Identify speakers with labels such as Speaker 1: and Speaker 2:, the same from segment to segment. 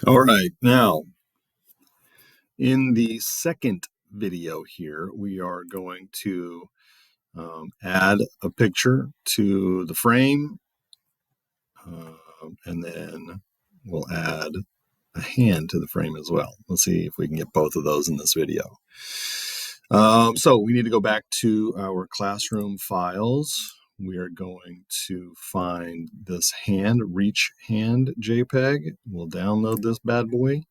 Speaker 1: All right, now in the second video here, we are going to add a picture to the frame, and then we'll add a hand to the frame as well. Let's see if we can get both of those in this video. So we need to go back to our classroom files. We are going to find this reach hand JPEG. We'll download this bad boy.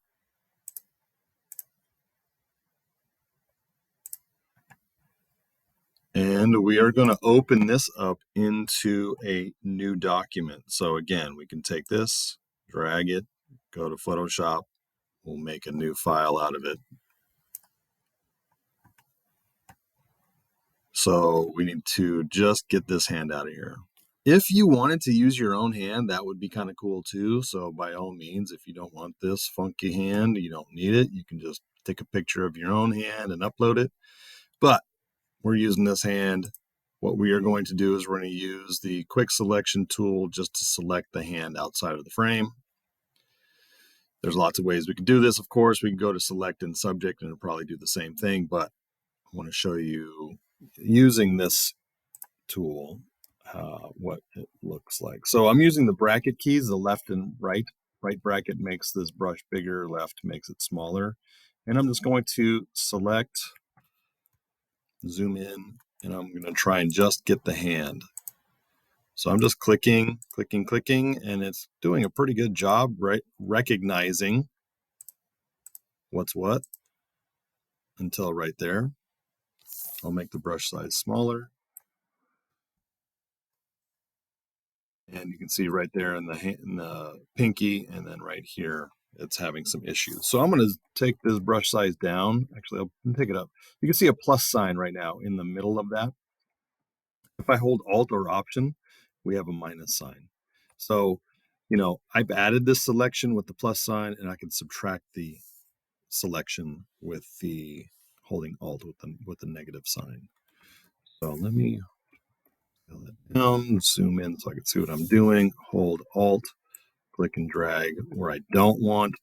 Speaker 1: And we are going to open this up into a new document. So again, we can take this, drag it, go to Photoshop. We'll make a new file out of it. So we need to just get this hand out of here. If you wanted to use your own hand, that would be kind of cool too. So by all means, if you don't want this funky hand, you don't need it, you can just take a picture of your own hand and upload it. But we're using this hand. What we are going to do is we're going to use the quick selection tool just to select the hand outside of the frame. There's lots of ways we can do this. Of course, we can go to select and subject and it'll probably do the same thing, but I want to show you using this tool what it looks like. So I'm using the bracket keys, the left and right. Right bracket makes this brush bigger, left makes it smaller. And I'm just going to select, zoom in, and I'm going to try and just get the hand. So I'm just clicking, and it's doing a pretty good job, right? Recognizing what's what until right there. I'll make the brush size smaller. And you can see right there in the pinky, and then right here, it's having some issues. So I'm going to take this brush size down. Actually, I'll take it up. You can see a plus sign right now in the middle of that. If I hold Alt or Option, we have a minus sign. So, I've added this selection with the plus sign, and I can subtract the selection with the holding Alt with the negative sign. So let me scale that down, zoom in so I can see what I'm doing. Hold Alt, click and drag where I don't want,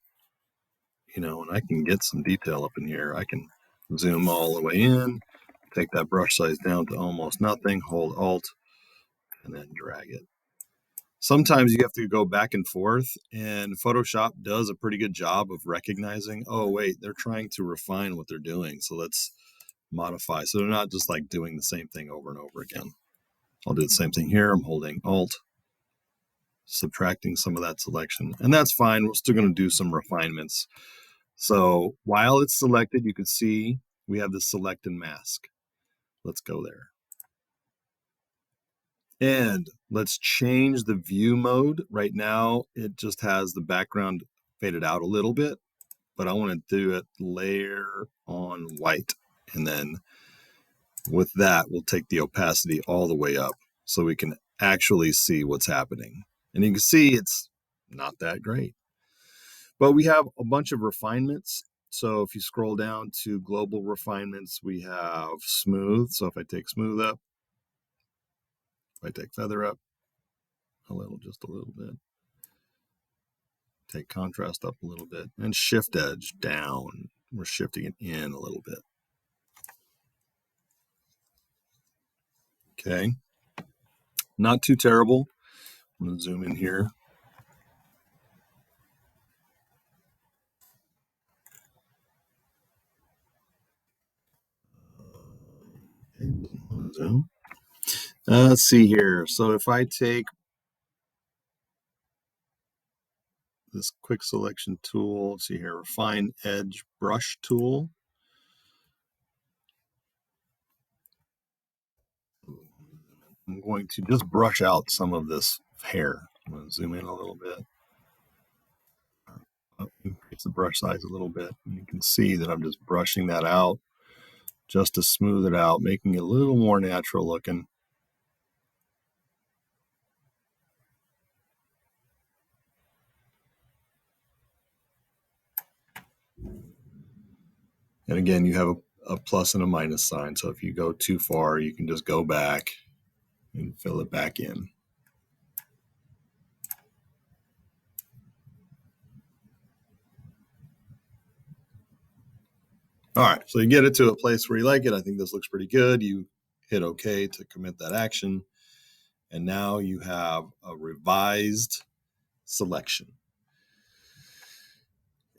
Speaker 1: and I can get some detail up in here. I can zoom all the way in, take that brush size down to almost nothing, hold Alt, and then drag it. Sometimes you have to go back and forth, and Photoshop does a pretty good job of recognizing, oh, wait, they're trying to refine what they're doing. So let's modify. So they're not just like doing the same thing over and over again. I'll do the same thing here. I'm holding Alt, subtracting some of that selection, and that's fine. We're still going to do some refinements. So while it's selected, you can see we have the select and mask. Let's go there. And let's change the view mode. Right now, it just has the background faded out a little bit, but I want to do it layer on white. And then with that, we'll take the opacity all the way up so we can actually see what's happening. And you can see it's not that great. But we have a bunch of refinements. So if you scroll down to global refinements, we have smooth. So if I take smooth up, if I take feather up just a little bit, take contrast up a little bit, and shift edge down. We're shifting it in a little bit. Okay, not too terrible. I'm going to zoom in here. Zoom. Let's see here. So if I take this quick selection tool, let's see here, refine edge brush tool. I'm going to just brush out some of this hair. I'm going to zoom in a little bit. Increase the brush size a little bit. And you can see that I'm just brushing that out just to smooth it out, making it a little more natural looking. And again, you have a plus and a minus sign. So if you go too far, you can just go back and fill it back in. All right, so you get it to a place where you like it. I think this looks pretty good. You hit OK to commit that action. And now you have a revised selection.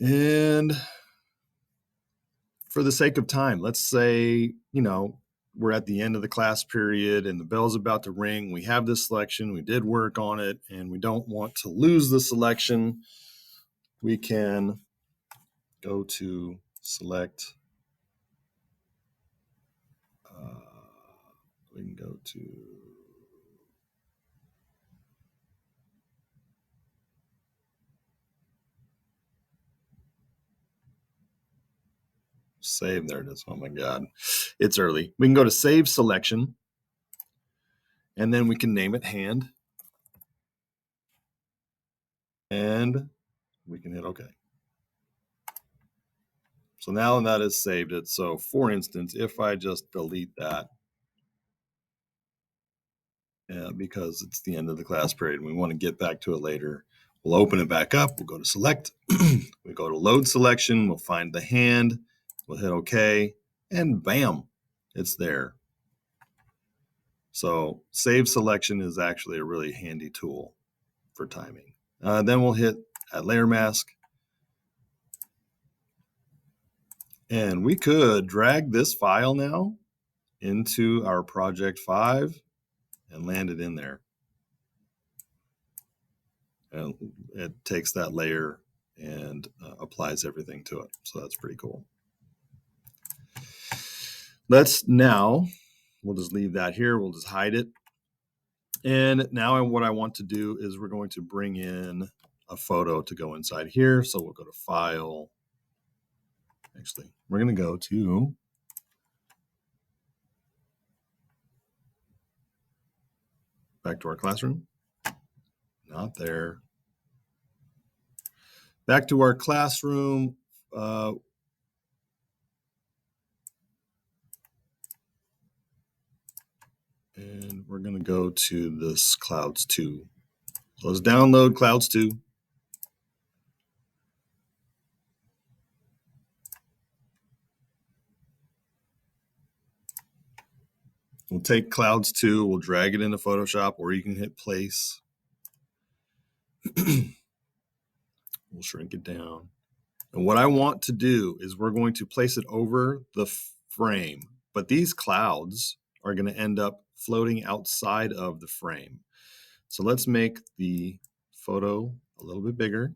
Speaker 1: And for the sake of time, let's say, we're at the end of the class period and the bell's about to ring. We have this selection, we did work on it, and we don't want to lose the selection. We can go to select. We can go to save. There it is. Oh my God, it's early. We can go to save selection, and then we can name it hand, and we can hit OK. So now that has saved it. So for instance, if I just delete that, because it's the end of the class period and we want to get back to it later, we'll open it back up. We'll go to select. We go to load selection. We'll find the hand. We'll hit OK. And bam, it's there. So save selection is actually a really handy tool for timing. Then we'll hit add layer mask. And we could drag this file now into our project 5 and land it in there. And it takes that layer and applies everything to it. So that's pretty cool. We'll just leave that here. We'll just hide it. And now what I want to do is we're going to bring in a photo to go inside here. So we'll go to File. Actually, we're going to go to back to our classroom. Not there. Back to our classroom. And we're going to go to this Clouds 2. So let's download Clouds 2. We'll take Clouds 2, we'll drag it into Photoshop, or you can hit place. We'll shrink it down. And what I want to do is we're going to place it over the frame, but these clouds are going to end up floating outside of the frame. So let's make the photo a little bit bigger.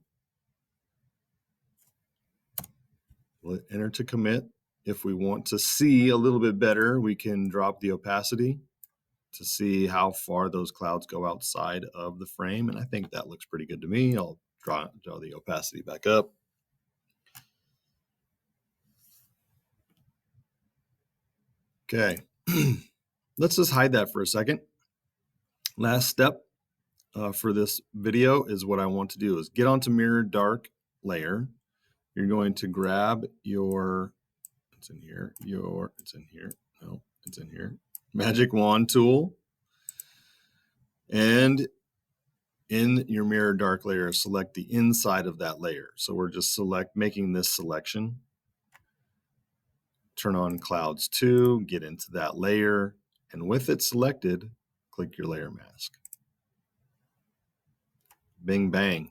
Speaker 1: We'll enter to commit. If we want to see a little bit better, we can drop the opacity to see how far those clouds go outside of the frame. And I think that looks pretty good to me. I'll draw the opacity back up. Okay, let's just hide that for a second. Last step for this video is what I want to do is get onto mirror dark layer. You're going to grab your, it's in here, magic wand tool. And in your mirror dark layer, select the inside of that layer. So we're just making this selection. Turn on Clouds 2, get into that layer, and with it selected, click your layer mask. Bing, bang.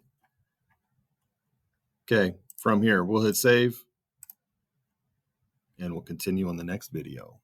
Speaker 1: Okay, from here, we'll hit save, and we'll continue on the next video.